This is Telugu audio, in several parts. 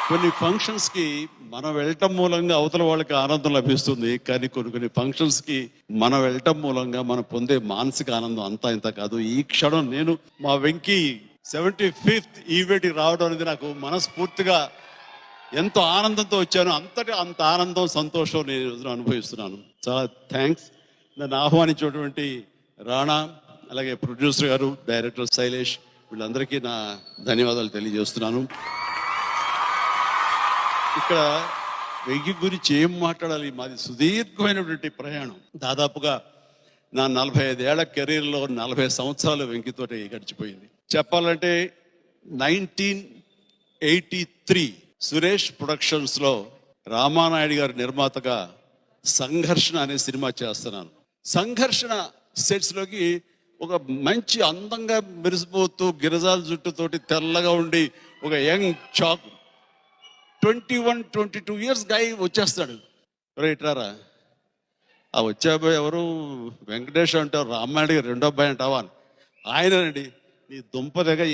కొన్ని ఫంక్షన్స్కి మనం వెళ్ళటం మూలంగా అవతల వాళ్ళకి ఆనందం లభిస్తుంది, కానీ కొన్ని ఫంక్షన్స్కి మనం వెళ్ళటం మూలంగా మనం పొందే మానసిక ఆనందం అంతా ఇంత కాదు. ఈ క్షణం నేను మా వెంకీ 75th ఈవెంట్కి రావడం అనేది నాకు మనస్ఫూర్తిగా ఎంతో ఆనందంతో వచ్చాను. అంత ఆనందం, సంతోషం నేను ఈరోజున అనుభవిస్తున్నాను. చాలా థ్యాంక్స్. నన్ను ఆహ్వానించినటువంటి రాణా, అలాగే ప్రొడ్యూసర్ గారు, డైరెక్టర్ శైలేష్, వీళ్ళందరికీ నా ధన్యవాదాలు తెలియజేస్తున్నాను. ఇక్కడ వెంకి గురించి ఏం మాట్లాడాలి? మాది సుదీర్ఘమైనటువంటి ప్రయాణం. దాదాపుగా నా 45 ఏళ్ల కెరీర్లో 40 సంవత్సరాలు వెంకితోటి గడిచిపోయింది. చెప్పాలంటే 1983 సురేష్ ప్రొడక్షన్స్లో రామానాయుడు గారి నిర్మాతగా సంఘర్షణ అనే సినిమా చేస్తున్నాను. సంఘర్షణ సెట్స్లోకి ఒక మంచి అందంగా మెరిసిపోతూ గిరిజాల జుట్టుతోటి తెల్లగా ఉండి ఒక యంగ్ చాక్ 21-22 ఇయర్స్ గాయ వచ్చేస్తాడు. ఇట్రారా, ఆ వచ్చే అబ్బాయి ఎవరు? వెంకటేష్ అంటావు, రామాయుడు గారు రెండో అబ్బాయి అంటావా అని. ఆయనండి, నీ దుంప దగ్గర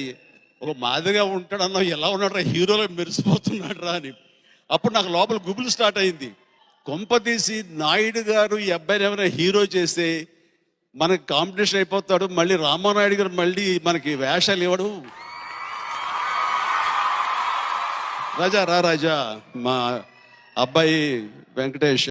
ఒక మాదిరిగా ఉంటాడన్నా, ఎలా ఉన్నాడు రా, హీరోలో మెరిసిపోతున్నాడు రా అని. అప్పుడు నాకు లోపల గుబులు స్టార్ట్ అయింది. కొంపతీసి నాయుడు గారు ఈ అబ్బాయిని ఏమైనా హీరో చేస్తే మనకి కాంపిటీషన్ అయిపోతాడు, మళ్ళీ రామానాయుడు గారు మళ్ళీ మనకి వేషాలు ఇవ్వడు. రాజా రా రాజా, మా అబ్బాయి వెంకటేష్